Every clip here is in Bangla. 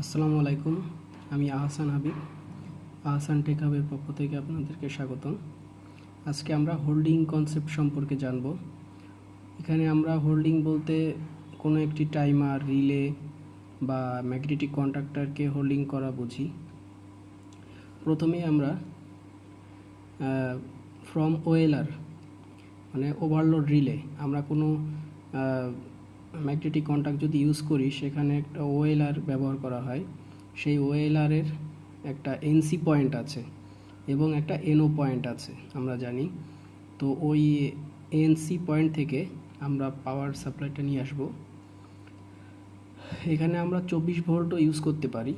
আসসালামু আলাইকুম। আমি আহসান হাবিব, আহসান টেক হাবের পক্ষ থেকে আপনাদেরকে স্বাগতম। আজকে আমরা হোল্ডিং কনসেপ্ট সম্পর্কে জানব। এখানে আমরা হোল্ডিং বলতে কোনো একটি টাইমার, রিলে বা ম্যাগনেটিক কন্ডাক্টরকে হোল্ডিং করা বুঝি। প্রথমে আমরা ফ্রম ওয়েলার মানে ওভারলোড রিলে, আমরা কোনো ম্যাগনেটিক কন্ট্যাক্ট যদি ইউজ করি সেখানে একটা ওএলআর ব্যবহার করা হয়। সেই ওএলআরের একটা এনসি পয়েন্ট আছে এবং একটা এনও পয়েন্ট আছে আমরা জানি। তো ওই এনসি পয়েন্ট থেকে আমরা পাওয়ার সাপ্লাইটা নিয়ে আসব। এখানে আমরা 24 ভোল্টও ইউজ করতে পারি।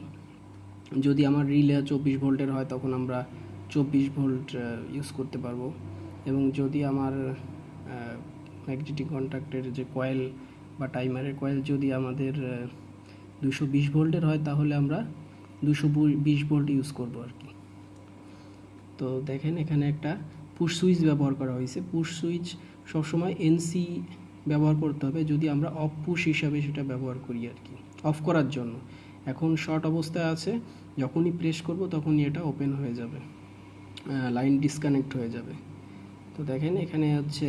যদি আমার রিলে 24 ভোল্টের হয় তখন আমরা 24 ভোল্ট ইউজ করতে পারবো, এবং যদি আমার ম্যাগনেটিক কন্ট্যাক্টের যে কয়েল বা টাইমারের কয়েল যদি আমাদের 220 ভোল্টের হয় তাহলে আমরা 220 ভোল্ট ইউজ করব আর কি। তো দেখেন এখানে একটা পুশ সুইচ ব্যবহার করা হয়েছে। পুশ সুইচ সবসময় এনসি ব্যবহার করতে হবে যদি আমরা অফ পুশ হিসাবে সেটা ব্যবহার করি আর কি, অফ করার জন্য। এখন শর্ট অবস্থায় আছে, যখনই প্রেস করব তখনই এটা ওপেন হয়ে যাবে, লাইন ডিসকানেক্ট হয়ে যাবে। তো দেখেন এখানে হচ্ছে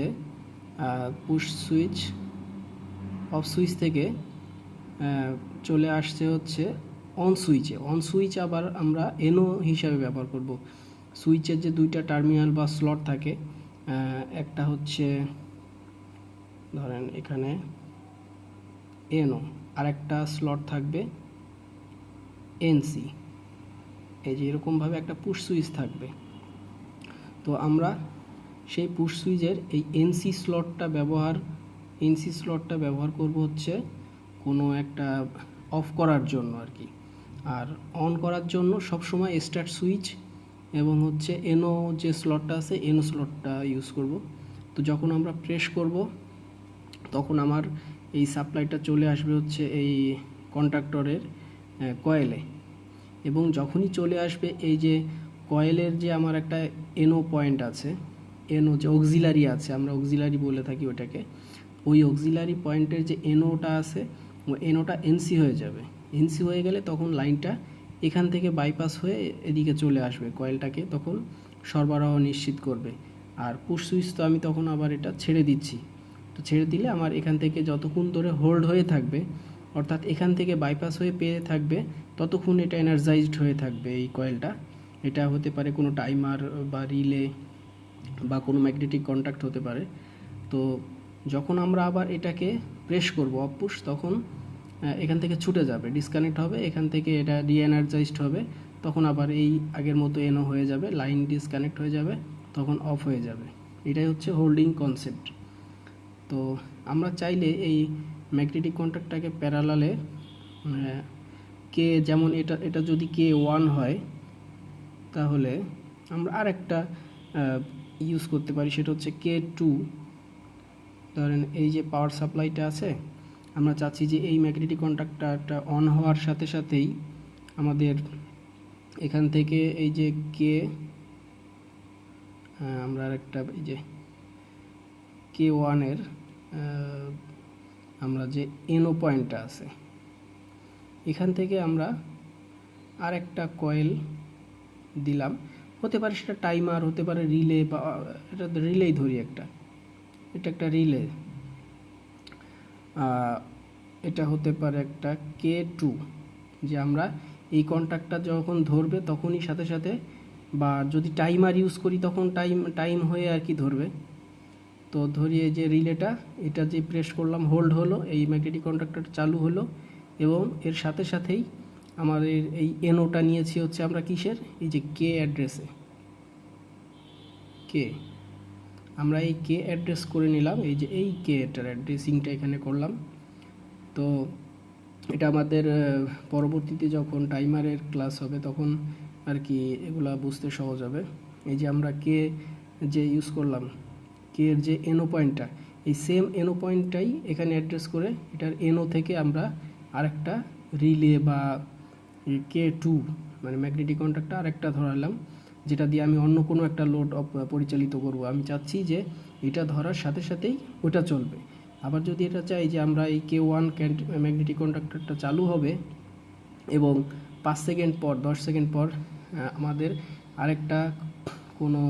পুশ সুইচ, অফ সুইচ থেকে চলে আসছে হচ্ছে অন সুইচে। অন সুইচ আবার আমরা এনও হিসাবে ব্যবহার করব। সুইচের যে দুইটা টার্মিনাল বা স্লট থাকে, একটা হচ্ছে ধরেন এখানে এনও, আর একটা স্লট থাকবে এনসি। এই যে এরকমভাবে একটা পুশ সুইচ থাকবে। তো আমরা সেই পুশ সুইচের এই এনসি স্লটটা ব্যবহার করব হচ্ছে কোনো একটা অফ করার জন্য আর কি। আর অন করার জন্য সবসময় স্টার্ট সুইচ এবং হচ্ছে এনও যে স্লটটা আছে এনও স্লটটা ইউজ করব। তো যখন আমরা প্রেস করব তখন আমার এই সাপ্লাইটা চলে আসবে হচ্ছে এই কন্ডাক্টরের কয়েলে, এবং যখনই চলে আসবে এই যে কয়েলের যে আমার একটা এনও পয়েন্ট আছে, এনও যে অক্সিলারি আছে, আমরা অক্সিলারি বলে থাকি ওটাকে, ওই অক্সিলারি পয়েন্টের যে এনওটা আছে ও এনওটা এনসি হয়ে যাবে। এনসি হয়ে গেলে তখন লাইনটা এখান থেকে বাইপাস হয়ে এদিকে চলে আসবে, কয়েলটাকে তখন সরবরাহ নিশ্চিত করবে। আর পুশ সুইচ তো আমি তখন আবার এটা ছেড়ে দিচ্ছি। তো ছেড়ে দিলে আমার এখান থেকে যতক্ষণ ধরে হোল্ড হয়ে থাকবে, অর্থাৎ এখান থেকে বাইপাস হয়ে পেয়ে থাকবে, ততক্ষণ এটা এনার্জাইজড হয়ে থাকবে এই কয়েলটা। এটা হতে পারে কোনো টাইমার বা রিলে বা কোনো ম্যাগনেটিক কন্ট্যাক্ট হতে পারে। তো যখন আমরা আবার এটাকে প্রেস করব অফ পুশ, তখন এখান থেকে ছুটে যাবে, ডিসকানেক্ট হবে, এখান থেকে এটা রিএনার্জাইজড হবে, তখন আবার এই আগের মতো এনও হয়ে যাবে, লাইন ডিসকানেক্ট হয়ে যাবে, তখন অফ হয়ে যাবে। এটাই হচ্ছে হোল্ডিং কনসেপ্ট। তো আমরা চাইলে এই ম্যাগনেটিক কন্ট্যাক্টটাকে প্যারালালে কে, যেমন এটা যদি K1 হয় তাহলে আমরা আরেকটা ইউজ করতে পারি, সেটা হচ্ছে K2। ধরেন এই যে পাওয়ার সাপ্লাইটা আছে, আমরা চাচ্ছি যে এই ম্যাগনেটিক কন্ট্যাক্টরটা অন হওয়ার সাথে সাথেই আমাদের এখান থেকে এই যে আমরা আরেকটা এই যে K1-এর আমরা যে এনও পয়েন্টটা আছে, এখান থেকে আমরা আরেকটা কয়েল দিলাম। হতে পারে সেটা টাইমার, হতে পারে রিলে, বা এটা রিলেই ধরি, এটা একটা রিলে। এটা হতে পারে একটা K2, যে আমরা এই কন্ট্যাক্টটা যখন ধরবে তখনই সাথে সাথে, বা যদি টাইমার ইউজ করি তখন টাইম হয়ে আর কি ধরবে। তো ধরিয়ে যে রিলেটা, এটা যে প্রেস করলাম হোল্ড হলো, এই ম্যাগনেটিক কন্ট্যাক্টর চালু হলো, এবং এর সাথে সাথেই আমাদের এই এনওটা নিয়েছি হচ্ছে আমরা কিসের, এই যে কে অ্যাড্রেসে, কে আমরা এই কে অ্যাড্রেস করে নিলাম, এই যে এই কে এটার অ্যাড্রেসিংটা এখানে করলাম। তো এটা আমাদের পরবর্তীতে যখন টাইমারের ক্লাস হবে তখন আর কি এগুলা বুঝতে সহজ হবে। এই যে আমরা কে যে ইউজ করলাম, কে এর যে এনও পয়েন্টটা, এই সেম এনও পয়েন্টটাই এখানে অ্যাড্রেস করে এটার এনও থেকে আমরা আরেকটা রিলে বা K2 মানে ম্যাগনেটিক কন্ট্যাক্টটা আরেকটা ধরালাম, যেটা দিয়ে আমি অন্য কোনো একটা লোড পরিচালিত করব। আমি চাচ্ছি যে এটা ধরার সাথে সাথেই ওটা চলবে। আবার যদি এটা চাই যে আমরা এই K1 ম্যাগনেটিক কন্ডাক্টরটা চালু হবে এবং 5 সেকেন্ড পর 10 সেকেন্ড পর আমাদের আরেকটা কোনো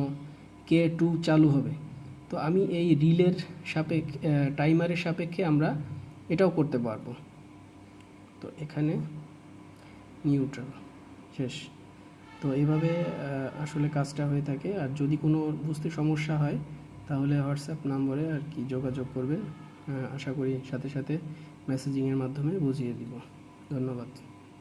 K2 চালু হবে। তো আমি এই রিলের টাইমারের সাপেক্ষে আমরা এটাও করতে পারবো। তো এখানে নিউট্রাল শেষ। তো এইভাবে আসলে কাজটা হয়ে থাকে। আর যদি কোনো বুঝতে সমস্যা হয় তাহলে হোয়াটসঅ্যাপ নম্বরে আর কি যোগাযোগ করবেন। আশা করি সাথে সাথে মেসেজিংয়ের মাধ্যমে বুঝিয়ে দিব। ধন্যবাদ।